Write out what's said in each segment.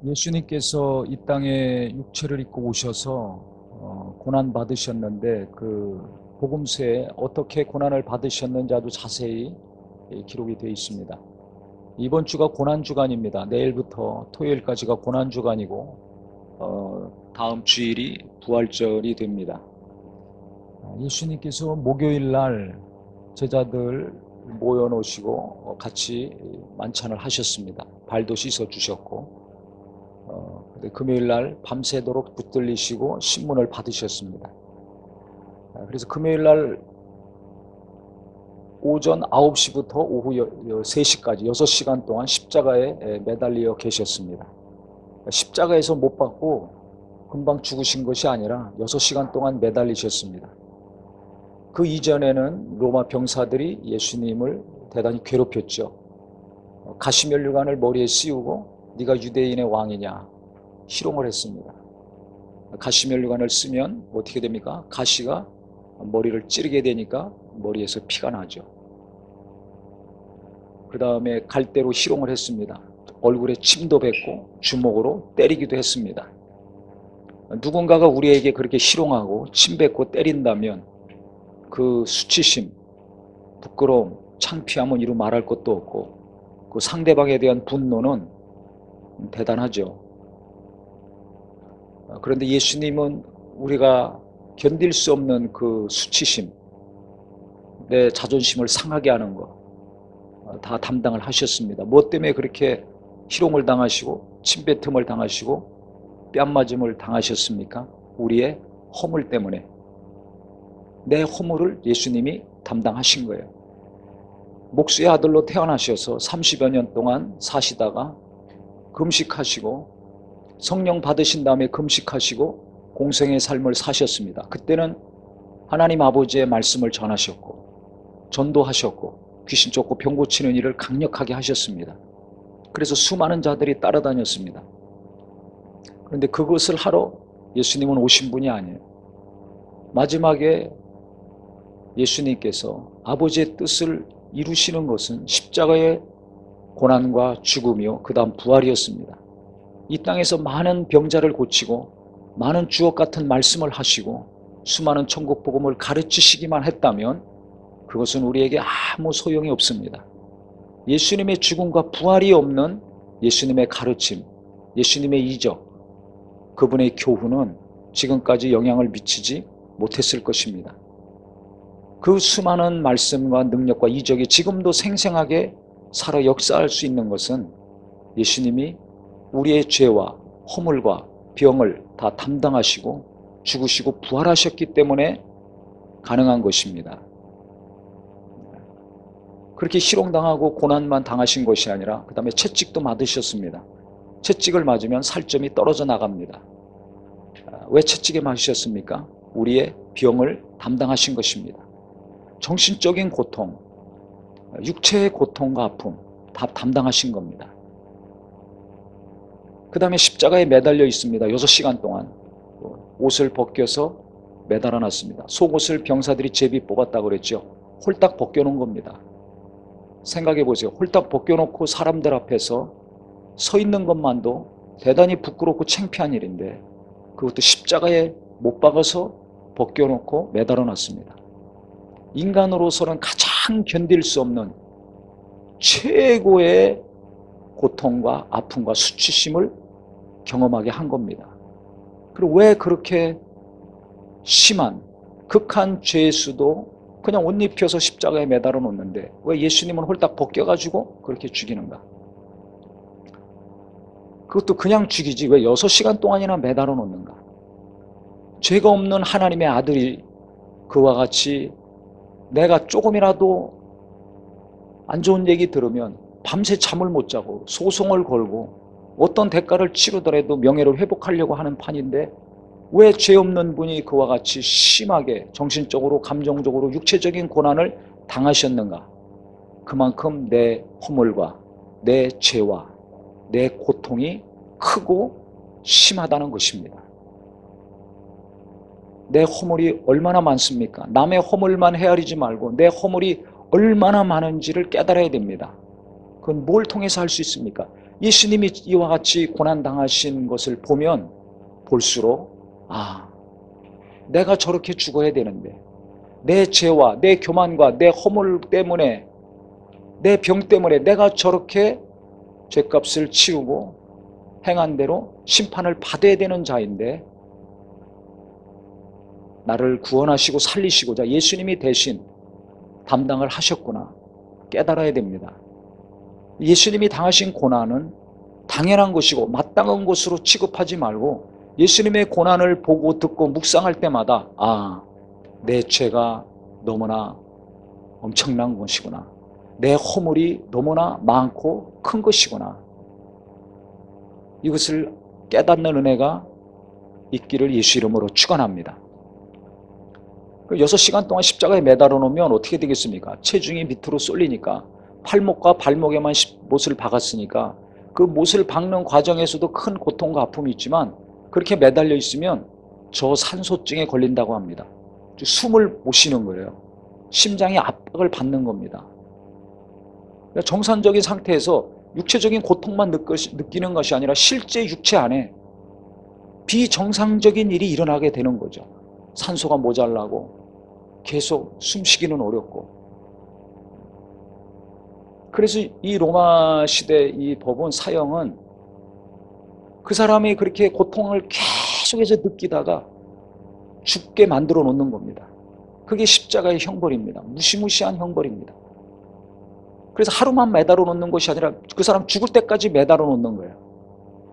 예수님께서 이 땅에 육체를 입고 오셔서 고난 받으셨는데 그 복음서에 어떻게 고난을 받으셨는지 아주 자세히 기록이 되어 있습니다. 이번 주가 고난 주간입니다. 내일부터 토요일까지가 고난 주간이고 다음 주일이 부활절이 됩니다. 예수님께서 목요일 날 제자들 모여놓으시고 같이 만찬을 하셨습니다. 발도 씻어 주셨고 금요일 날 밤새도록 붙들리시고 신문을 받으셨습니다. 그래서 금요일 날 오전 9시부터 오후 3시까지 6시간 동안 십자가에 매달려 계셨습니다. 십자가에서 못 박고 금방 죽으신 것이 아니라 6시간 동안 매달리셨습니다. 그 이전에는 로마 병사들이 예수님을 대단히 괴롭혔죠. 가시면류관을 머리에 씌우고 네가 유대인의 왕이냐 희롱을 했습니다. 가시면류관을 쓰면 어떻게 됩니까? 가시가 머리를 찌르게 되니까 머리에서 피가 나죠. 그 다음에 갈대로 희롱을 했습니다. 얼굴에 침도 뱉고 주먹으로 때리기도 했습니다. 누군가가 우리에게 그렇게 희롱하고 침 뱉고 때린다면 그 수치심, 부끄러움, 창피함은 이루 말할 것도 없고 그 상대방에 대한 분노는 대단하죠. 그런데 예수님은 우리가 견딜 수 없는 그 수치심, 내 자존심을 상하게 하는 거 다 담당을 하셨습니다. 무엇 때문에 그렇게 희롱을 당하시고 침뱉음을 당하시고 뺨맞음을 당하셨습니까? 우리의 허물 때문에. 내 허물을 예수님이 담당하신 거예요. 목수의 아들로 태어나셔서 30여 년 동안 사시다가 금식하시고 성령 받으신 다음에 금식하시고 공생의 삶을 사셨습니다. 그때는 하나님 아버지의 말씀을 전하셨고 전도하셨고 귀신 쫓고 병 고치는 일을 강력하게 하셨습니다. 그래서 수많은 자들이 따라다녔습니다. 그런데 그것을 하러 예수님은 오신 분이 아니에요. 마지막에 예수님께서 아버지의 뜻을 이루시는 것은 십자가의 고난과 죽음이요 그 다음 부활이었습니다. 이 땅에서 많은 병자를 고치고 많은 주옥 같은 말씀을 하시고 수많은 천국 복음을 가르치시기만 했다면 그것은 우리에게 아무 소용이 없습니다. 예수님의 죽음과 부활이 없는 예수님의 가르침, 예수님의 이적, 그분의 교훈은 지금까지 영향을 미치지 못했을 것입니다. 그 수많은 말씀과 능력과 이적이 지금도 생생하게 살아 역사할 수 있는 것은 예수님이 우리의 죄와 허물과 병을 다 담당하시고 죽으시고 부활하셨기 때문에 가능한 것입니다. 그렇게 희롱당하고 고난만 당하신 것이 아니라 그 다음에 채찍도 맞으셨습니다. 채찍을 맞으면 살점이 떨어져 나갑니다. 왜 채찍에 맞으셨습니까? 우리의 병을 담당하신 것입니다. 정신적인 고통, 육체의 고통과 아픔 다 담당하신 겁니다. 그 다음에 십자가에 매달려 있습니다. 6시간 동안 옷을 벗겨서 매달아 놨습니다. 속옷을 병사들이 제비 뽑았다고 그랬죠. 홀딱 벗겨놓은 겁니다. 생각해 보세요. 홀딱 벗겨놓고 사람들 앞에서 서 있는 것만도 대단히 부끄럽고 창피한 일인데 그것도 십자가에 못 박아서 벗겨놓고 매달아 놨습니다. 인간으로서는 가장 견딜 수 없는 최고의 고통과 아픔과 수치심을 경험하게 한 겁니다. 그리고 왜 그렇게 심한 극한 죄수도 그냥 옷 입혀서 십자가에 매달아 놓는데 왜 예수님은 홀딱 벗겨가지고 그렇게 죽이는가? 그것도 그냥 죽이지 왜 6시간 동안이나 매달아 놓는가? 죄가 없는 하나님의 아들이 그와 같이 내가 조금이라도 안 좋은 얘기 들으면 밤새 잠을 못 자고 소송을 걸고 어떤 대가를 치르더라도 명예를 회복하려고 하는 판인데 왜 죄 없는 분이 그와 같이 심하게 정신적으로 감정적으로 육체적인 고난을 당하셨는가? 그만큼 내 허물과 내 죄와 내 고통이 크고 심하다는 것입니다. 내 허물이 얼마나 많습니까? 남의 허물만 헤아리지 말고 내 허물이 얼마나 많은지를 깨달아야 됩니다. 그건 뭘 통해서 할 수 있습니까? 예수님이 이와 같이 고난당하신 것을 보면 볼수록 내가 저렇게 죽어야 되는데 내 죄와 내 교만과 내 허물 때문에 내 병 때문에 내가 저렇게 죄값을 치우고 행한 대로 심판을 받아야 되는 자인데 나를 구원하시고 살리시고자 예수님이 대신 담당을 하셨구나 깨달아야 됩니다. 예수님이 당하신 고난은 당연한 것이고 마땅한 것으로 취급하지 말고 예수님의 고난을 보고 듣고 묵상할 때마다 내 죄가 너무나 엄청난 것이구나. 내 허물이 너무나 많고 큰 것이구나. 이것을 깨닫는 은혜가 있기를 예수 이름으로 축원합니다. 6시간 동안 십자가에 매달아 놓으면 어떻게 되겠습니까? 체중이 밑으로 쏠리니까 팔목과 발목에만 못을 박았으니까 그 못을 박는 과정에서도 큰 고통과 아픔이 있지만 그렇게 매달려 있으면 저산소증에 걸린다고 합니다. 숨을 못 쉬는 거예요. 심장이 압박을 받는 겁니다. 정상적인 상태에서 육체적인 고통만 느끼는 것이 아니라 실제 육체 안에 비정상적인 일이 일어나게 되는 거죠. 산소가 모자라고 계속 숨쉬기는 어렵고. 그래서 이 로마 시대 이 법원 사형은 그 사람이 그렇게 고통을 계속해서 느끼다가 죽게 만들어 놓는 겁니다. 그게 십자가의 형벌입니다. 무시무시한 형벌입니다. 그래서 하루만 매달아 놓는 것이 아니라 그 사람 죽을 때까지 매달아 놓는 거예요.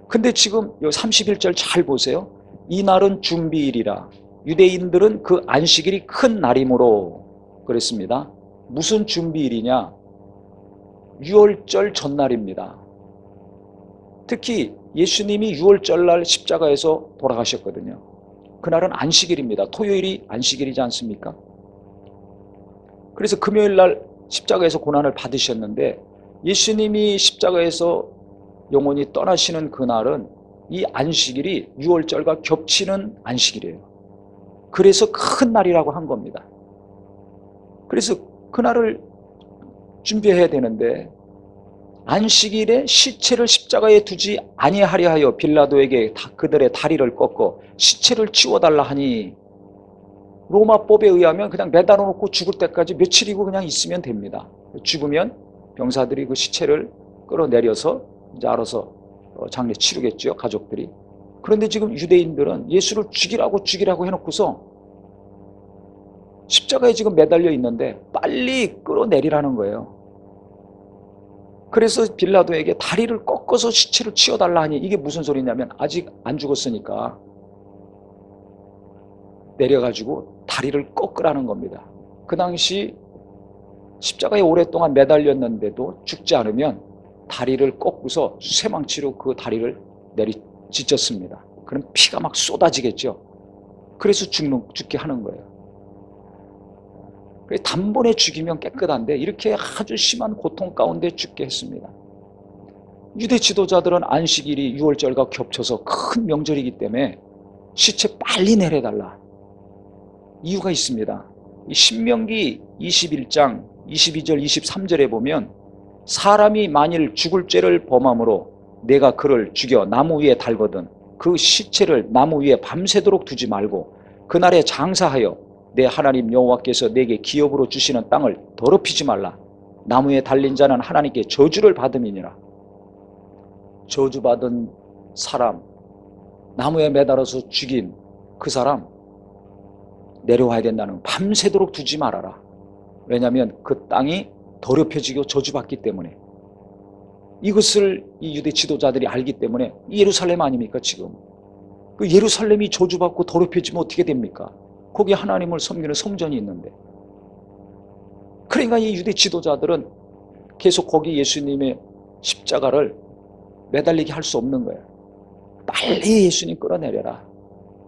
근데 지금 31절 잘 보세요. 이날은 준비일이라 유대인들은 그 안식일이 큰 날이므로 그랬습니다. 무슨 준비일이냐? 유월절 전날입니다. 특히 예수님이 유월절 날 십자가에서 돌아가셨거든요. 그날은 안식일입니다. 토요일이 안식일이지 않습니까? 그래서 금요일 날 십자가에서 고난을 받으셨는데 예수님이 십자가에서 영원히 떠나시는 그날은 이 안식일이 유월절과 겹치는 안식일이에요. 그래서 큰 날이라고 한 겁니다. 그래서 그날을 준비해야 되는데 안식일에 시체를 십자가에 두지 아니하려 하여 빌라도에게 그들의 다리를 꺾어 시체를 치워달라 하니 로마법에 의하면 그냥 매달아 놓고 죽을 때까지 며칠이고 그냥 있으면 됩니다. 죽으면 병사들이 그 시체를 끌어내려서 이제 알아서 장례 치르겠죠, 가족들이. 그런데 지금 유대인들은 예수를 죽이라고 해놓고서 십자가에 지금 매달려 있는데 빨리 끌어내리라는 거예요. 그래서 빌라도에게 다리를 꺾어서 시체를 치워달라 하니 이게 무슨 소리냐면 아직 안 죽었으니까 내려가지고 다리를 꺾으라는 겁니다. 그 당시 십자가에 오랫동안 매달렸는데도 죽지 않으면 다리를 꺾고서 쇠망치로 그 다리를 찢었습니다. 그럼 피가 막 쏟아지겠죠. 그래서 죽게 하는 거예요. 단번에 죽이면 깨끗한데 이렇게 아주 심한 고통 가운데 죽게 했습니다. 유대 지도자들은 안식일이 유월절과 겹쳐서 큰 명절이기 때문에 시체 빨리 내려달라. 이유가 있습니다. 신명기 21장 22절 23절에 보면 사람이 만일 죽을 죄를 범함으로 내가 그를 죽여 나무 위에 달거든 그 시체를 나무 위에 밤새도록 두지 말고 그날에 장사하여 내 하나님 여호와께서 내게 기업으로 주시는 땅을 더럽히지 말라. 나무에 달린 자는 하나님께 저주를 받음이니라. 저주받은 사람, 나무에 매달아서 죽인 그 사람 내려와야 된다는 거. 밤새도록 두지 말아라. 왜냐하면 그 땅이 더럽혀지고 저주받기 때문에. 이것을 이 유대 지도자들이 알기 때문에 예루살렘 아닙니까 지금. 그 예루살렘이 저주받고 더럽혀지면 어떻게 됩니까? 거기 하나님을 섬기는 성전이 있는데. 그러니까 이 유대 지도자들은 계속 거기 예수님의 십자가를 매달리게 할 수 없는 거예요. 빨리 예수님 끌어내려라.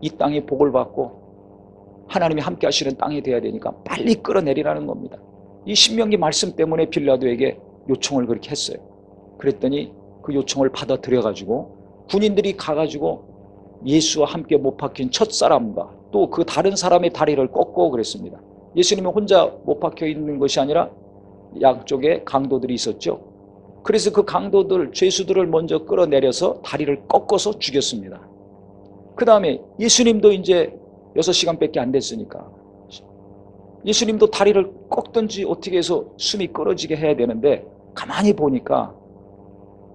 이 땅이 복을 받고 하나님이 함께 하시는 땅이 돼야 되니까 빨리 끌어내리라는 겁니다. 이 신명기 말씀 때문에 빌라도에게 요청을 그렇게 했어요. 그랬더니 그 요청을 받아들여가지고 군인들이 가가지고 예수와 함께 못 박힌 첫사람과 또 그 다른 사람의 다리를 꺾고 그랬습니다. 예수님은 혼자 못 박혀 있는 것이 아니라 양쪽에 강도들이 있었죠. 그래서 그 강도들, 죄수들을 먼저 끌어내려서 다리를 꺾어서 죽였습니다. 그 다음에 예수님도 이제 6시간밖에 안 됐으니까 예수님도 다리를 꺾든지 어떻게 해서 숨이 끊어지게 해야 되는데, 가만히 보니까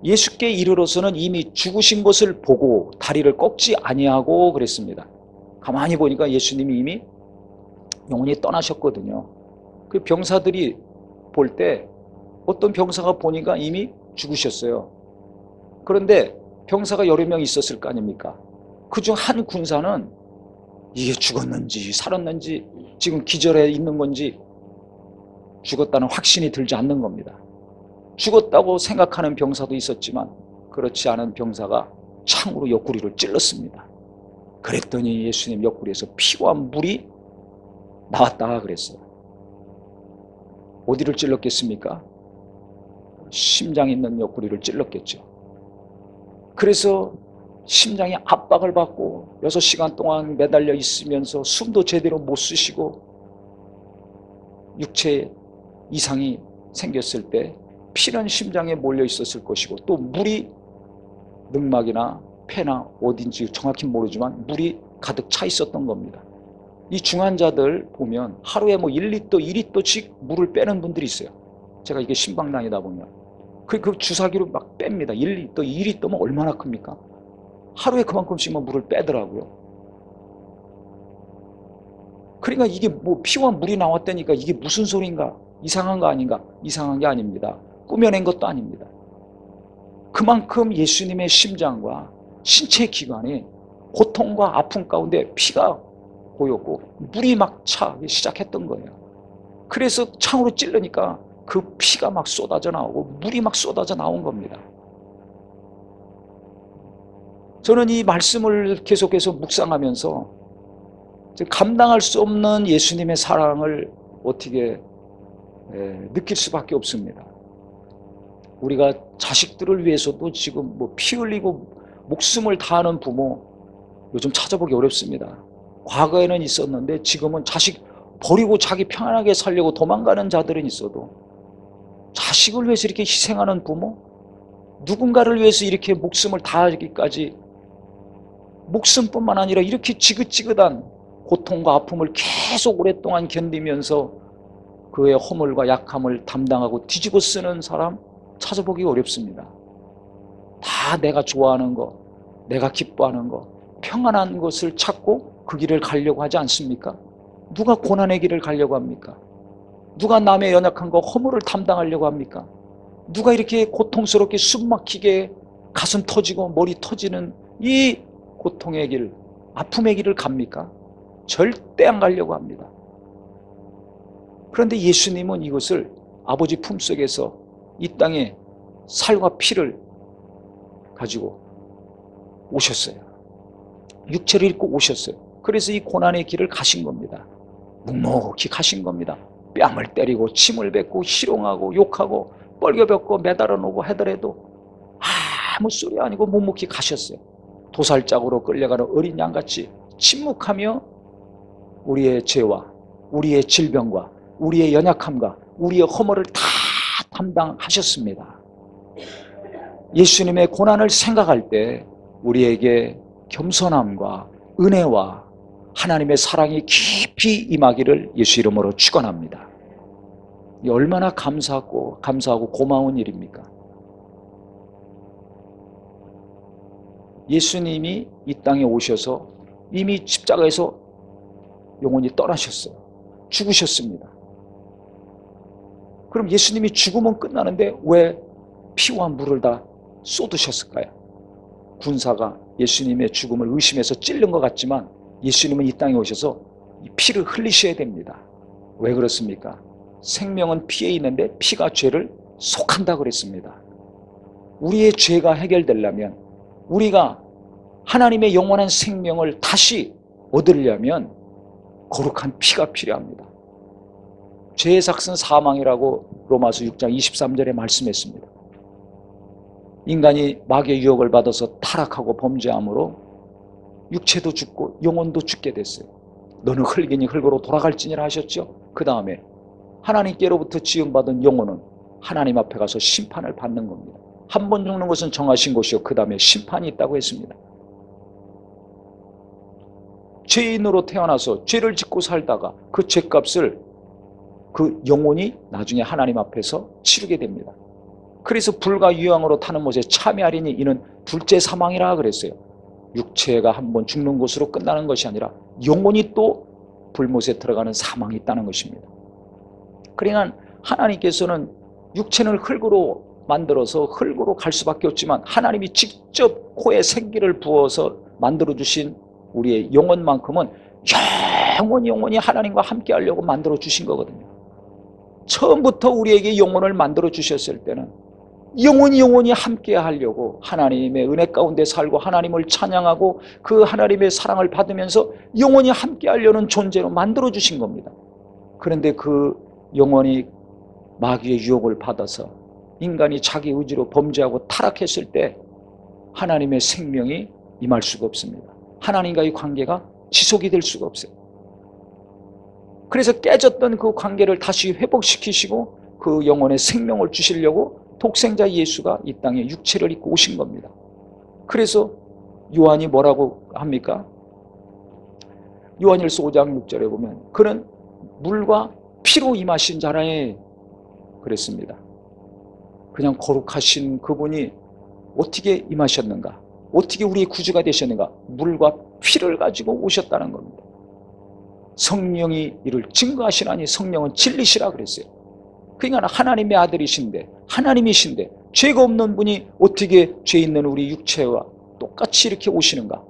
예수께 이르러서는 이미 죽으신 것을 보고 다리를 꺾지 아니하고 그랬습니다. 가만히 보니까 예수님이 이미 영원히 떠나셨거든요. 그 병사들이 볼 때 어떤 병사가 보니까 이미 죽으셨어요. 그런데 병사가 여러 명 있었을 거 아닙니까? 그중 한 군사는 이게 죽었는지 살았는지, 지금 기절해 있는 건지 죽었다는 확신이 들지 않는 겁니다. 죽었다고 생각하는 병사도 있었지만 그렇지 않은 병사가 창으로 옆구리를 찔렀습니다. 그랬더니 예수님 옆구리에서 피와 물이 나왔다 그랬어요. 어디를 찔렀겠습니까? 심장 있는 옆구리를 찔렀겠죠. 그래서 심장이 압박을 받고 6시간 동안 매달려 있으면서 숨도 제대로 못 쉬시고 육체 이상이 생겼을 때 피는 심장에 몰려 있었을 것이고, 또 물이 늑막이나 폐나 어딘지 정확히 모르지만 물이 가득 차 있었던 겁니다. 이 중환자들 보면 하루에 뭐 1리터, 2리터씩 물을 빼는 분들이 있어요. 제가 이게 신방당이다 보면 그 주사기로 막 뺍니다. 1리터, 2리터면 얼마나 큽니까? 하루에 그만큼씩만 물을 빼더라고요. 그러니까 이게 뭐 피와 물이 나왔다니까 이게 무슨 소린가? 이상한 거 아닌가? 이상한 게 아닙니다. 꾸며낸 것도 아닙니다. 그만큼 예수님의 심장과 신체 기관이 고통과 아픔 가운데 피가 고였고 물이 막 차기 시작했던 거예요. 그래서 창으로 찔르니까 그 피가 막 쏟아져 나오고 물이 막 쏟아져 나온 겁니다. 저는 이 말씀을 계속해서 묵상하면서 감당할 수 없는 예수님의 사랑을 어떻게 느낄 수밖에 없습니다. 우리가 자식들을 위해서도 지금 뭐 피 흘리고 목숨을 다하는 부모 요즘 찾아보기 어렵습니다. 과거에는 있었는데 지금은 자식 버리고 자기 편안하게 살려고 도망가는 자들은 있어도 자식을 위해서 이렇게 희생하는 부모, 누군가를 위해서 이렇게 목숨을 다하기까지, 목숨뿐만 아니라 이렇게 지긋지긋한 고통과 아픔을 계속 오랫동안 견디면서 그의 허물과 약함을 담당하고 뒤집어 쓰는 사람 찾아보기 어렵습니다. 다 내가 좋아하는 거, 내가 기뻐하는 거, 평안한 것을 찾고 그 길을 가려고 하지 않습니까? 누가 고난의 길을 가려고 합니까? 누가 남의 연약한 거, 허물을 담당하려고 합니까? 누가 이렇게 고통스럽게 숨 막히게 가슴 터지고 머리 터지는 이 고통의 길, 아픔의 길을 갑니까? 절대 안 가려고 합니다. 그런데 예수님은 이것을 아버지 품속에서 이 땅에 살과 피를 가지고 오셨어요. 육체를 입고 오셨어요. 그래서 이 고난의 길을 가신 겁니다. 묵묵히 가신 겁니다. 뺨을 때리고 침을 뱉고 희롱하고 욕하고 뻘겨벗고 매달아 놓고 하더라도 아무 소리 아니고 묵묵히 가셨어요. 도살장으로 끌려가는 어린 양같이 침묵하며 우리의 죄와 우리의 질병과 우리의 연약함과 우리의 허물을 다 담당하셨습니다. 예수님의 고난을 생각할 때 우리에게 겸손함과 은혜와 하나님의 사랑이 깊이 임하기를 예수 이름으로 축원합니다. 얼마나 감사하고 고마운 일입니까? 예수님이 이 땅에 오셔서 이미 십자가에서 영원히 떠나셨어요. 죽으셨습니다. 그럼 예수님이 죽으면 끝나는데 왜 피와 물을 다 쏟으셨을까요? 군사가 예수님의 죽음을 의심해서 찔른 것 같지만 예수님은 이 땅에 오셔서 이 피를 흘리셔야 됩니다. 왜 그렇습니까? 생명은 피에 있는데 피가 죄를 속한다 그랬습니다. 우리의 죄가 해결되려면, 우리가 하나님의 영원한 생명을 다시 얻으려면 거룩한 피가 필요합니다. 죄의 삭은 사망이라고 로마서 6장 23절에 말씀했습니다. 인간이 마귀의 유혹을 받아서 타락하고 범죄함으로 육체도 죽고 영혼도 죽게 됐어요. 너는 흙이니 흙으로 돌아갈지니라 하셨죠. 그 다음에 하나님께로부터 지음받은 영혼은 하나님 앞에 가서 심판을 받는 겁니다. 한 번 죽는 것은 정하신 것이요 그 다음에 심판이 있다고 했습니다. 죄인으로 태어나서 죄를 짓고 살다가 그 죄값을 그 영혼이 나중에 하나님 앞에서 치르게 됩니다. 그래서 불과 유황으로 타는 못에 참여하리니 이는 둘째 사망이라 그랬어요. 육체가 한번 죽는 것으로 끝나는 것이 아니라 영혼이 또 불못에 들어가는 사망이 있다는 것입니다. 그러니까 하나님께서는 육체는 흙으로 만들어서 흙으로 갈 수밖에 없지만 하나님이 직접 코에 생기를 부어서 만들어주신 우리의 영혼만큼은 영원히 하나님과 함께 하려고 만들어주신 거거든요. 처음부터 우리에게 영혼을 만들어 주셨을 때는 영원히 함께 하려고 하나님의 은혜 가운데 살고 하나님을 찬양하고 그 하나님의 사랑을 받으면서 영원히 함께 하려는 존재로 만들어 주신 겁니다. 그런데 그 영혼이 마귀의 유혹을 받아서 인간이 자기 의지로 범죄하고 타락했을 때 하나님의 생명이 임할 수가 없습니다. 하나님과의 관계가 지속이 될 수가 없어요. 그래서 깨졌던 그 관계를 다시 회복시키시고 그 영혼의 생명을 주시려고 독생자 예수가 이 땅에 육체를 입고 오신 겁니다. 그래서 요한이 뭐라고 합니까? 요한일서 5장 6절에 보면 그는 물과 피로 임하신 자라에 그랬습니다. 그냥 거룩하신 그분이 어떻게 임하셨는가? 어떻게 우리의 구주가 되셨는가? 물과 피를 가지고 오셨다는 겁니다. 성령이 이를 증거하시나니 성령은 진리시라 그랬어요. 그러니까 하나님의 아들이신데 하나님이신데 죄가 없는 분이 어떻게 죄 있는 우리 육체와 똑같이 이렇게 오시는가?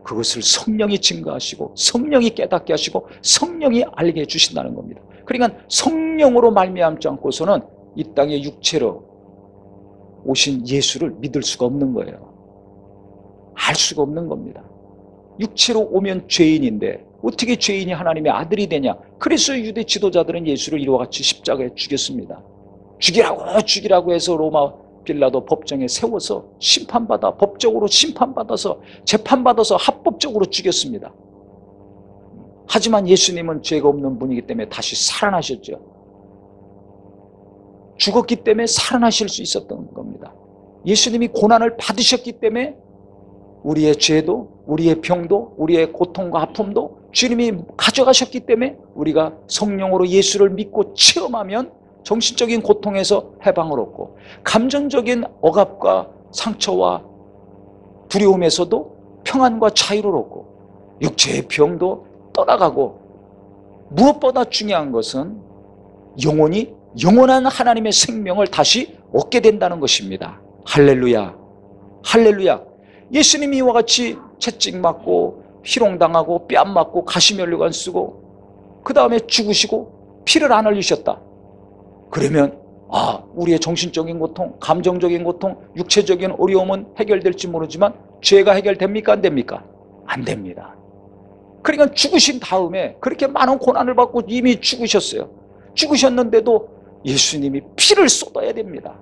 그것을 성령이 증거하시고 성령이 깨닫게 하시고 성령이 알게 해주신다는 겁니다. 그러니까 성령으로 말미암지 않고서는 이 땅에 육체로 오신 예수를 믿을 수가 없는 거예요. 알 수가 없는 겁니다. 육체로 오면 죄인인데 어떻게 죄인이 하나님의 아들이 되냐? 그래서 유대 지도자들은 예수를 이와 같이 십자가에 죽였습니다. 죽이라고 해서 로마 빌라도 법정에 세워서 법적으로 심판받아서 재판받아서 합법적으로 죽였습니다. 하지만 예수님은 죄가 없는 분이기 때문에 다시 살아나셨죠. 죽었기 때문에 살아나실 수 있었던 겁니다. 예수님이 고난을 받으셨기 때문에 우리의 죄도 우리의 병도 우리의 고통과 아픔도 주님이 가져가셨기 때문에 우리가 성령으로 예수를 믿고 체험하면 정신적인 고통에서 해방을 얻고 감정적인 억압과 상처와 두려움에서도 평안과 자유를 얻고 육체의 병도 떠나가고 무엇보다 중요한 것은 영원한 하나님의 생명을 다시 얻게 된다는 것입니다. 할렐루야. 할렐루야. 예수님이 이와 같이 채찍 맞고 희롱당하고 뺨 맞고 가시면류관 쓰고 그 다음에 죽으시고 피를 안 흘리셨다. 그러면 우리의 정신적인 고통, 감정적인 고통, 육체적인 어려움은 해결될지 모르지만 죄가 해결됩니까? 안 됩니까? 안 됩니다. 그러니까 죽으신 다음에 그렇게 많은 고난을 받고 이미 죽으셨어요. 죽으셨는데도 예수님이 피를 쏟아야 됩니다.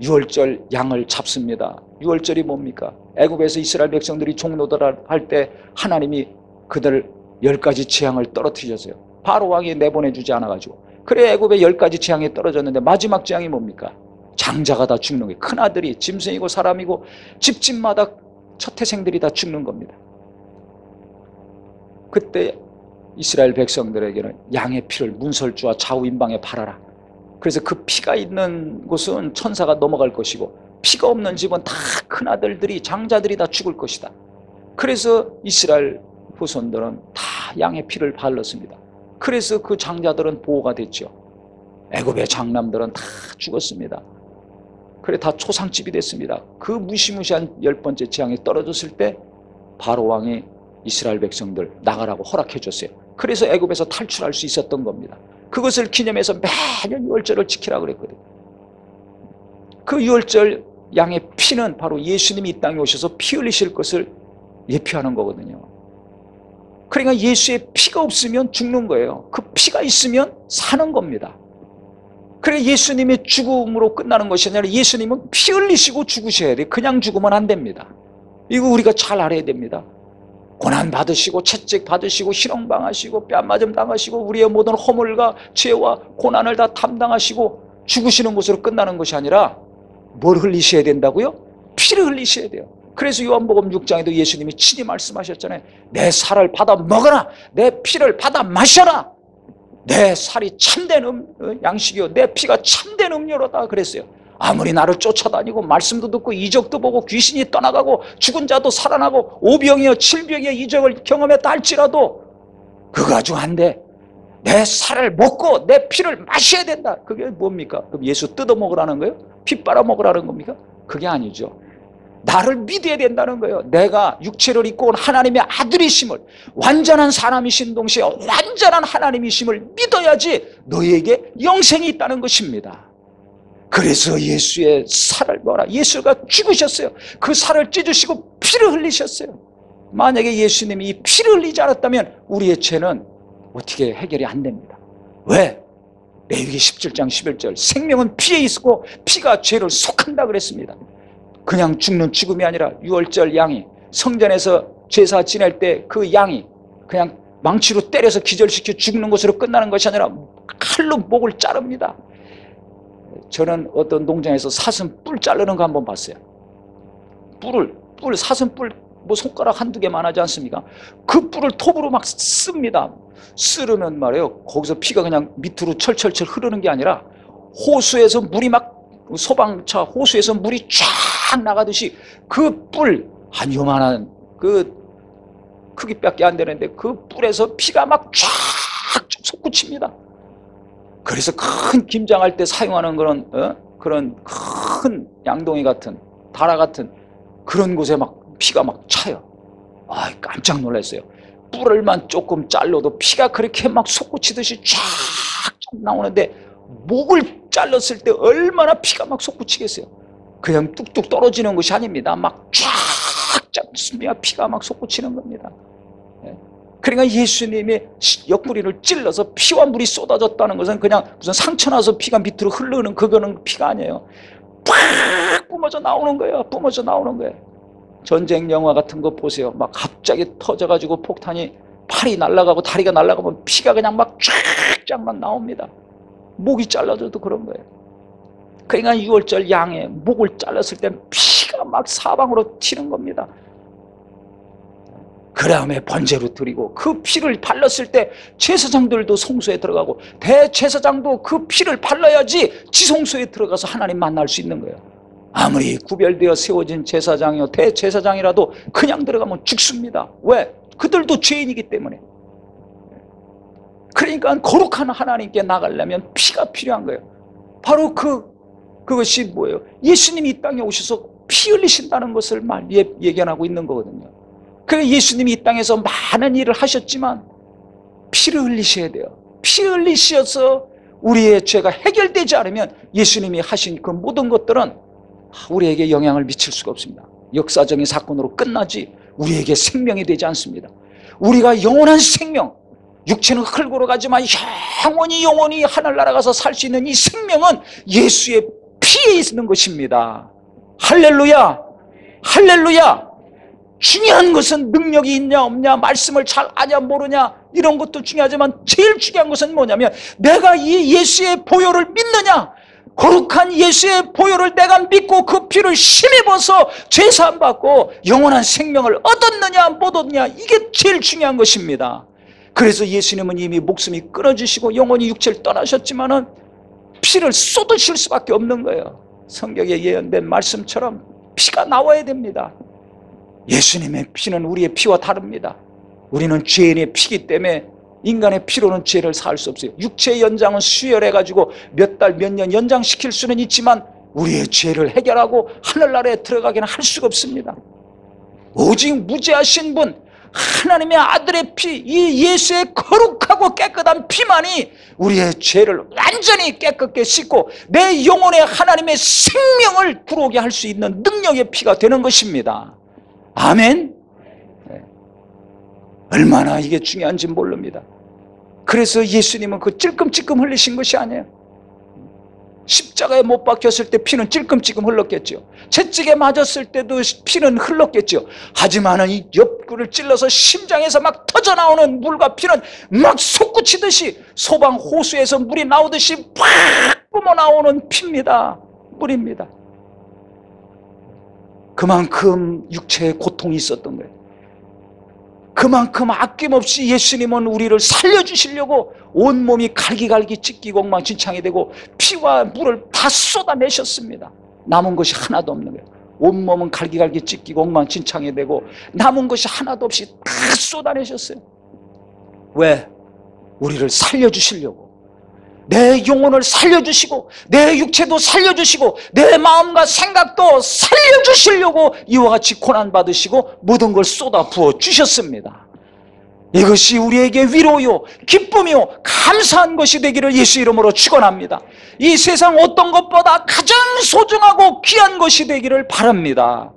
유월절 양을 잡습니다. 유월절이 뭡니까? 애굽에서 이스라엘 백성들이 종노들을 할 때 하나님이 그들 10가지 재앙을 떨어뜨리셨어요. 바로 왕이 내보내주지 않아가지고. 그래 애굽에 10가지 재앙이 떨어졌는데 마지막 재앙이 뭡니까? 장자가 다 죽는 거예요. 큰아들이 짐승이고 사람이고 집집마다 첫태생들이 다 죽는 겁니다. 그때 이스라엘 백성들에게는 양의 피를 문설주와 좌우인방에 바라라. 그래서 그 피가 있는 곳은 천사가 넘어갈 것이고 피가 없는 집은 다 큰아들들이 장자들이 다 죽을 것이다. 그래서 이스라엘 후손들은 다 양의 피를 발랐습니다. 그래서 그 장자들은 보호가 됐죠. 애굽의 장남들은 다 죽었습니다. 그래 다 초상집이 됐습니다. 그 무시무시한 10번째 재앙이 떨어졌을 때 바로 왕이 이스라엘 백성들 나가라고 허락해 줬어요. 그래서 애굽에서 탈출할 수 있었던 겁니다. 그것을 기념해서 매년 유월절을 지키라고 그랬거든요. 그 유월절 양의 피는 바로 예수님이 이 땅에 오셔서 피 흘리실 것을 예표하는 거거든요. 그러니까 예수의 피가 없으면 죽는 거예요. 그 피가 있으면 사는 겁니다. 그래 예수님의 죽음으로 끝나는 것이 아니라 예수님은 피 흘리시고 죽으셔야 돼요. 그냥 죽으면 안 됩니다. 이거 우리가 잘 알아야 됩니다. 고난 받으시고 채찍 받으시고 희롱당하시고 뺨맞음 당하시고 우리의 모든 허물과 죄와 고난을 다 담당하시고 죽으시는 것으로 끝나는 것이 아니라 뭘 흘리셔야 된다고요? 피를 흘리셔야 돼요. 그래서 요한복음 6장에도 예수님이 친히 말씀하셨잖아요. 내 살을 받아 먹어라. 내 피를 받아 마셔라. 내 살이 참된 양식이요 내 피가 참된 음료로다 그랬어요. 아무리 나를 쫓아다니고 말씀도 듣고 이적도 보고 귀신이 떠나가고 죽은 자도 살아나고 오병이어 칠병이어 이적을 경험했다 할지라도 그거 가지고 안 돼. 내 살을 먹고 내 피를 마셔야 된다. 그게 뭡니까? 그럼 예수 뜯어 먹으라는 거예요? 피 빨아 먹으라는 겁니까? 그게 아니죠. 나를 믿어야 된다는 거예요. 내가 육체를 입고 온 하나님의 아들이심을, 완전한 사람이신 동시에 완전한 하나님이심을 믿어야지 너희에게 영생이 있다는 것입니다. 그래서 예수의 살을 뭐라? 예수가 죽으셨어요. 그 살을 찢으시고 피를 흘리셨어요. 만약에 예수님이 이 피를 흘리지 않았다면 우리의 죄는 어떻게 해결이 안 됩니다. 왜? 레위기 17장 11절 생명은 피에 있고 피가 죄를 속한다 그랬습니다. 그냥 죽는 죽음이 아니라 유월절 양이 성전에서 제사 지낼 때 그 양이 그냥 망치로 때려서 기절시켜 죽는 것으로 끝나는 것이 아니라 칼로 목을 자릅니다. 저는 어떤 농장에서 사슴 뿔 자르는 거 한번 봤어요. 사슴뿔 뭐 손가락 한두 개만 하지 않습니까? 그 뿔을 톱으로 막 씁니다. 쓰르면 말이에요. 거기서 피가 그냥 밑으로 철철철 흐르는 게 아니라 호수에서 물이 막 소방차 호수에서 물이 쫙 나가듯이 그 뿔 한 요만한 그 크기밖에 안 되는데 그 뿔에서 피가 막 쫙 솟구칩니다. 그래서 큰 김장할 때 사용하는 그런 큰 양동이 같은 다라 같은 그런 곳에 막 피가 막 차요. 아, 깜짝 놀랐어요. 뿔을만 조금 잘라도 피가 그렇게 막 솟구치듯이 쫙 나오는데 목을 잘랐을 때 얼마나 피가 막 솟구치겠어요. 그냥 뚝뚝 떨어지는 것이 아닙니다. 막 쫙 피가 막 솟구치는 겁니다. 그러니까 예수님이 옆구리를 찔러서 피와 물이 쏟아졌다는 것은 그냥 무슨 상처 나서 피가 밑으로 흐르는 그거는 피가 아니에요. 팍 뿜어져 나오는 거예요. 뿜어져 나오는 거예요. 전쟁 영화 같은 거 보세요. 막 갑자기 터져가지고 폭탄이 팔이 날아가고 다리가 날아가면 피가 그냥 막 쫙쫙 나옵니다. 목이 잘라져도 그런 거예요. 그러니까 유월절 양의 목을 잘랐을 때 피가 막 사방으로 튀는 겁니다. 그 다음에 번제로 드리고 그 피를 발랐을 때 제사장들도 성소에 들어가고 대제사장도 그 피를 발라야지 지성소에 들어가서 하나님 만날 수 있는 거예요. 아무리 구별되어 세워진 제사장이요 대제사장이라도 그냥 들어가면 죽습니다. 왜? 그들도 죄인이기 때문에. 그러니까 거룩한 하나님께 나가려면 피가 필요한 거예요. 바로 그것이 뭐예요? 예수님이 이 땅에 오셔서 피 흘리신다는 것을 예견하고 있는 거거든요. 그래서 예수님이 이 땅에서 많은 일을 하셨지만 피를 흘리셔야 돼요. 피 흘리셔서 우리의 죄가 해결되지 않으면 예수님이 하신 그 모든 것들은 우리에게 영향을 미칠 수가 없습니다. 역사적인 사건으로 끝나지 우리에게 생명이 되지 않습니다. 우리가 영원한 생명, 육체는 흙으로 가지만 영원히 하늘나라 가서 살 수 있는 이 생명은 예수의 피에 있는 것입니다. 할렐루야! 할렐루야! 중요한 것은 능력이 있냐 없냐, 말씀을 잘 아냐 모르냐 이런 것도 중요하지만 제일 중요한 것은 뭐냐면 내가 이 예수의 보혈을 믿느냐, 거룩한 예수의 보혈을 내가 믿고 그 피를 힘입어서 죄사함 받고 영원한 생명을 얻었느냐 못 얻느냐, 이게 제일 중요한 것입니다. 그래서 예수님은 이미 목숨이 끊어지시고 영원히 육체를 떠나셨지만은 피를 쏟으실 수밖에 없는 거예요. 성경에 예언된 말씀처럼 피가 나와야 됩니다. 예수님의 피는 우리의 피와 다릅니다. 우리는 죄인의 피기 때문에 인간의 피로는 죄를 살 수 없어요. 육체의 연장은 수혈해가지고 몇 달, 몇 년 연장시킬 수는 있지만 우리의 죄를 해결하고 하늘나라에 들어가기는 할 수가 없습니다. 오직 무죄하신 분, 하나님의 아들의 피, 이 예수의 거룩하고 깨끗한 피만이 우리의 죄를 완전히 깨끗게 씻고 내 영혼에 하나님의 생명을 들어오게 할 수 있는 능력의 피가 되는 것입니다. 아멘. 네. 얼마나 이게 중요한지 모릅니다. 그래서 예수님은 그 찔끔찔끔 흘리신 것이 아니에요. 십자가에 못 박혔을 때 피는 찔끔찔끔 흘렀겠죠. 채찍에 맞았을 때도 피는 흘렀겠죠. 하지만 이 옆구리를 찔러서 심장에서 막 터져나오는 물과 피는 막 솟구치듯이 소방 호수에서 물이 나오듯이 팍 뿜어나오는 피입니다. 물입니다. 그만큼 육체에 고통이 있었던 거예요. 그만큼 아낌없이 예수님은 우리를 살려주시려고 온몸이 갈기갈기 찢기고 엉망진창이 되고 피와 물을 다 쏟아내셨습니다. 남은 것이 하나도 없는 거예요. 온몸은 갈기갈기 찢기고 엉망진창이 되고 남은 것이 하나도 없이 다 쏟아내셨어요. 왜? 우리를 살려주시려고. 내 영혼을 살려주시고 내 육체도 살려주시고 내 마음과 생각도 살려주시려고 이와 같이 고난받으시고 모든 걸 쏟아 부어주셨습니다. 이것이 우리에게 위로요 기쁨이요 감사한 것이 되기를 예수 이름으로 축원합니다. 이 세상 어떤 것보다 가장 소중하고 귀한 것이 되기를 바랍니다.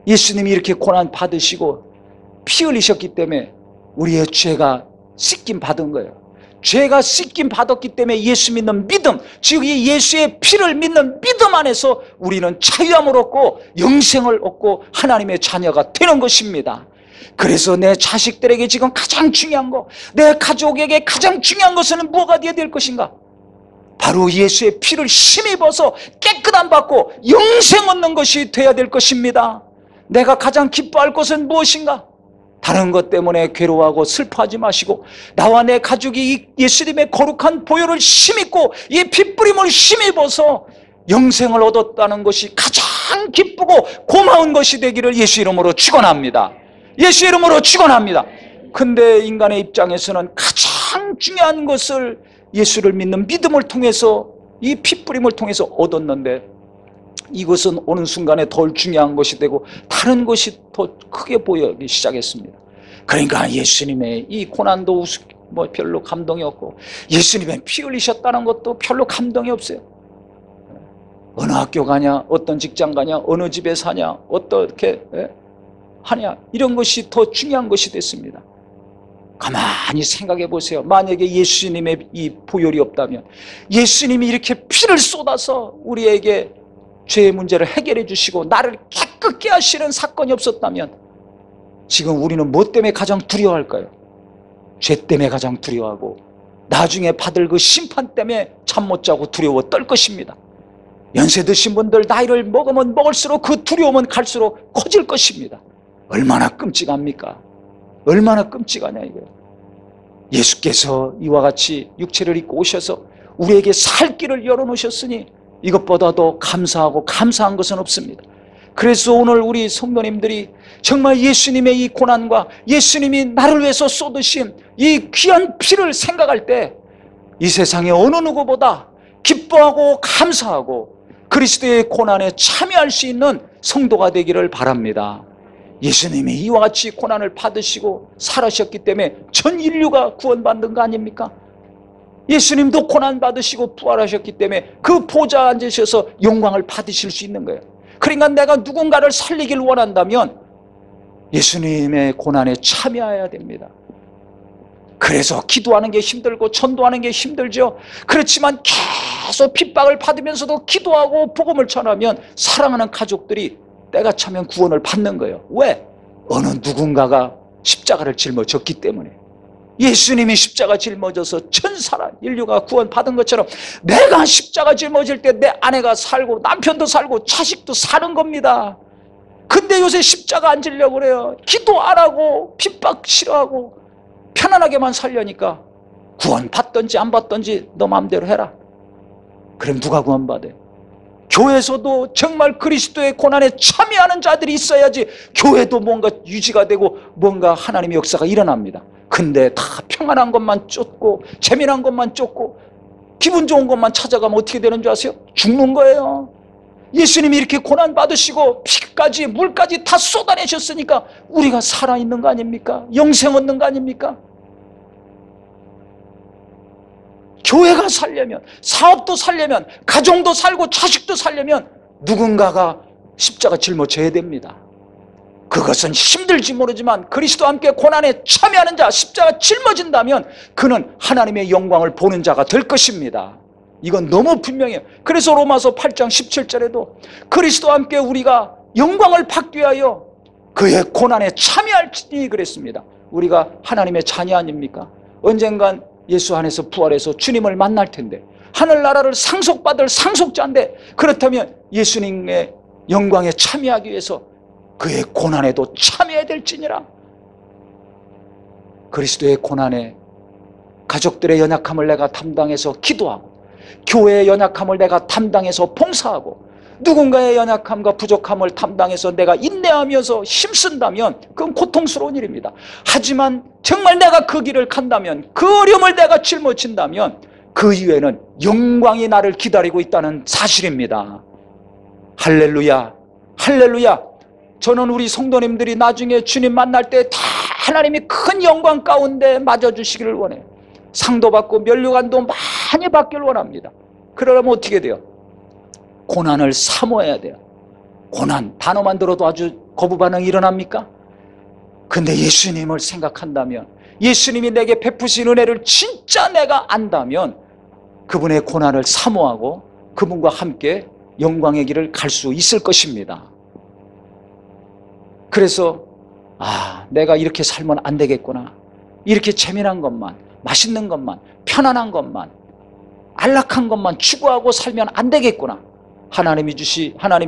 예수님이 이렇게 고난받으시고 피 흘리셨기 때문에 우리의 죄가 씻김 받은 거예요. 죄가 씻김 받았기 때문에 예수 믿는 믿음, 즉 이 예수의 피를 믿는 믿음 안에서 우리는 자유함을 얻고 영생을 얻고 하나님의 자녀가 되는 것입니다. 그래서 내 자식들에게 지금 가장 중요한 거, 내 가족에게 가장 중요한 것은 뭐가 되어야 될 것인가? 바로 예수의 피를 힘입어서 깨끗함 받고 영생 얻는 것이 되어야 될 것입니다. 내가 가장 기뻐할 것은 무엇인가? 다른 것 때문에 괴로워하고 슬퍼하지 마시고 나와 내 가족이 이 예수님의 거룩한 보혈을 힘입고 이 핏부림을 힘입어서 영생을 얻었다는 것이 가장 기쁘고 고마운 것이 되기를 예수 이름으로 축원합니다. 예수 이름으로 축원합니다. 근데 인간의 입장에서는 가장 중요한 것을 예수를 믿는 믿음을 통해서 이 핏부림을 통해서 얻었는데 이것은 어느 순간에 덜 중요한 것이 되고 다른 것이 더 크게 보이기 시작했습니다. 그러니까 예수님의 이 고난도 별로 감동이 없고 예수님의 피 흘리셨다는 것도 별로 감동이 없어요. 어느 학교 가냐, 어떤 직장 가냐, 어느 집에 사냐, 어떻게 하냐, 이런 것이 더 중요한 것이 됐습니다. 가만히 생각해 보세요. 만약에 예수님의 이 보혈이 없다면, 예수님이 이렇게 피를 쏟아서 우리에게 죄의 문제를 해결해 주시고 나를 깨끗게 하시는 사건이 없었다면 지금 우리는 뭐 때문에 가장 두려워할까요? 죄 때문에 가장 두려워하고 나중에 받을 그 심판 때문에 잠 못 자고 두려워 떨 것입니다. 연세 드신 분들 나이를 먹으면 먹을수록 그 두려움은 갈수록 커질 것입니다. 얼마나 끔찍합니까? 얼마나 끔찍하냐 이거예요. 예수께서 이와 같이 육체를 입고 오셔서 우리에게 살 길을 열어놓으셨으니 이것보다 더 감사하고 감사한 것은 없습니다. 그래서 오늘 우리 성도님들이 정말 예수님의 이 고난과 예수님이 나를 위해서 쏟으신 이 귀한 피를 생각할 때 이 세상의 어느 누구보다 기뻐하고 감사하고 그리스도의 고난에 참여할 수 있는 성도가 되기를 바랍니다. 예수님이 이와 같이 고난을 받으시고 살아셨기 때문에 전 인류가 구원받는 거 아닙니까? 예수님도 고난 받으시고 부활하셨기 때문에 그 보좌에 앉으셔서 영광을 받으실 수 있는 거예요. 그러니까 내가 누군가를 살리길 원한다면 예수님의 고난에 참여해야 됩니다. 그래서 기도하는 게 힘들고 전도하는 게 힘들죠. 그렇지만 계속 핍박을 받으면서도 기도하고 복음을 전하면 사랑하는 가족들이 때가 차면 구원을 받는 거예요. 왜? 어느 누군가가 십자가를 짊어졌기 때문에. 예수님이 십자가 짊어져서 전 사람 인류가 구원받은 것처럼 내가 십자가 짊어질 때 내 아내가 살고 남편도 살고 자식도 사는 겁니다. 근데 요새 십자가 안 지려고 그래요. 기도 안 하고 핍박 싫어하고 편안하게만 살려니까 구원받든지 안 받든지 너 마음대로 해라. 그럼 누가 구원받아요? 교회에서도 정말 그리스도의 고난에 참여하는 자들이 있어야지 교회도 뭔가 유지가 되고 뭔가 하나님의 역사가 일어납니다. 근데 다 평안한 것만 쫓고 재미난 것만 쫓고 기분 좋은 것만 찾아가면 어떻게 되는 줄 아세요? 죽는 거예요. 예수님이 이렇게 고난 받으시고 피까지 물까지 다 쏟아내셨으니까 우리가 살아있는 거 아닙니까? 영생 얻는 거 아닙니까? 교회가 살려면, 사업도 살려면, 가정도 살고 자식도 살려면 누군가가 십자가 짊어져야 됩니다. 그것은 힘들지 모르지만 그리스도와 함께 고난에 참여하는 자, 십자가 짊어진다면 그는 하나님의 영광을 보는 자가 될 것입니다. 이건 너무 분명해요. 그래서 로마서 8장 17절에도 그리스도와 함께 우리가 영광을 받기 위하여 그의 고난에 참여할지니 그랬습니다. 우리가 하나님의 자녀 아닙니까? 언젠간 예수 안에서 부활해서 주님을 만날 텐데, 하늘나라를 상속받을 상속자인데, 그렇다면 예수님의 영광에 참여하기 위해서 그의 고난에도 참여해야 될지니라. 그리스도의 고난에 가족들의 연약함을 내가 담당해서 기도하고, 교회의 연약함을 내가 담당해서 봉사하고, 누군가의 연약함과 부족함을 담당해서 내가 인내하면서 힘쓴다면 그건 고통스러운 일입니다. 하지만 정말 내가 그 길을 간다면, 그 어려움을 내가 짊어진다면 그 이후에는 영광이 나를 기다리고 있다는 사실입니다. 할렐루야, 할렐루야. 저는 우리 성도님들이 나중에 주님 만날 때 다 하나님이 큰 영광 가운데 맞아주시기를 원해요. 상도 받고 면류관도 많이 받기를 원합니다. 그러려면 어떻게 돼요? 고난을 사모해야 돼요. 고난, 단어만 들어도 아주 거부 반응이 일어납니까? 근데 예수님을 생각한다면, 예수님이 내게 베푸신 은혜를 진짜 내가 안다면 그분의 고난을 사모하고 그분과 함께 영광의 길을 갈 수 있을 것입니다. 그래서 내가 이렇게 살면 안 되겠구나, 이렇게 재미난 것만, 맛있는 것만, 편안한 것만, 안락한 것만 추구하고 살면 안 되겠구나. 하나님이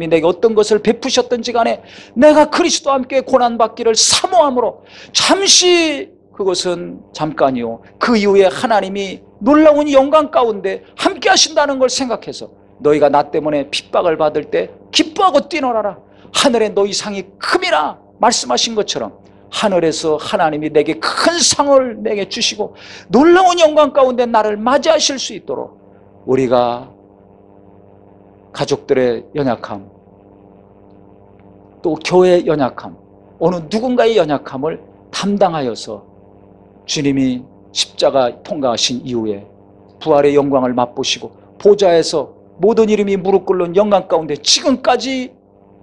내게 어떤 것을 베푸셨든지 간에 내가 그리스도와 함께 고난받기를 사모함으로, 잠시, 그것은 잠깐이요, 그 이후에 하나님이 놀라운 영광 가운데 함께 하신다는 걸 생각해서 너희가 나 때문에 핍박을 받을 때 기뻐하고 뛰놀아라. 하늘에 너희 상이 큼이라 말씀하신 것처럼 하늘에서 하나님이 내게 큰 상을 내게 주시고 놀라운 영광 가운데 나를 맞이하실 수 있도록 우리가 가족들의 연약함, 또 교회의 연약함, 어느 누군가의 연약함을 담당하여서 주님이 십자가 통과하신 이후에 부활의 영광을 맛보시고 보좌에서 모든 이름이 무릎 꿇는 영광 가운데 지금까지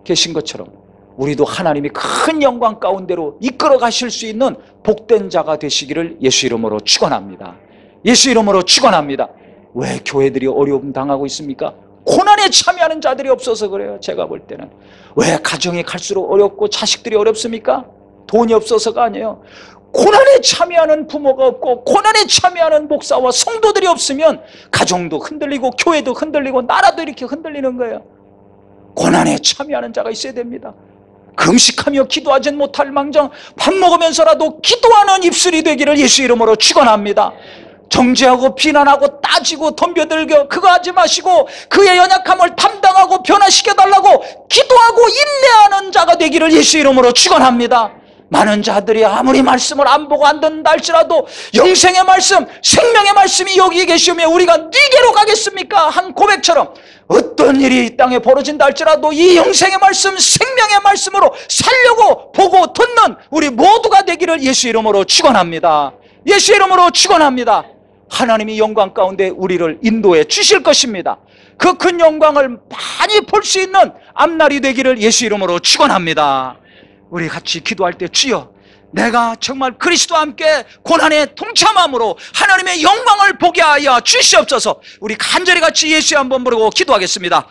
계신 것처럼 우리도 하나님이 큰 영광 가운데로 이끌어 가실 수 있는 복된 자가 되시기를 예수 이름으로 축원합니다. 예수 이름으로 축원합니다. 왜 교회들이 어려움 당하고 있습니까? 고난에 참여하는 자들이 없어서 그래요. 제가 볼 때는. 왜 가정이 갈수록 어렵고 자식들이 어렵습니까? 돈이 없어서가 아니에요. 고난에 참여하는 부모가 없고 고난에 참여하는 목사와 성도들이 없으면 가정도 흔들리고 교회도 흔들리고 나라도 이렇게 흔들리는 거예요. 고난에 참여하는 자가 있어야 됩니다. 금식하며 기도하진 못할 망정 밥 먹으면서라도 기도하는 입술이 되기를 예수 이름으로 축원합니다. 정죄하고 비난하고 따지고 덤벼들겨 그거 하지 마시고 그의 연약함을 담당하고 변화시켜달라고 기도하고 인내하는 자가 되기를 예수 이름으로 축원합니다. 많은 자들이 아무리 말씀을 안 보고 안 듣는다 할지라도 영생의 말씀, 생명의 말씀이 여기 계시면 우리가 네게로 가겠습니까? 한 고백처럼 어떤 일이 이 땅에 벌어진다 할지라도 이 영생의 말씀, 생명의 말씀으로 살려고 보고 듣는 우리 모두가 되기를 예수 이름으로 축원합니다. 예수 이름으로 축원합니다. 하나님이 영광 가운데 우리를 인도해 주실 것입니다. 그 큰 영광을 많이 볼 수 있는 앞날이 되기를 예수 이름으로 축원합니다. 우리 같이 기도할 때 주여 내가 정말 그리스도와 함께 고난에 동참함으로 하나님의 영광을 보게 하여 주시옵소서. 우리 간절히 같이 예수 한번 부르고 기도하겠습니다.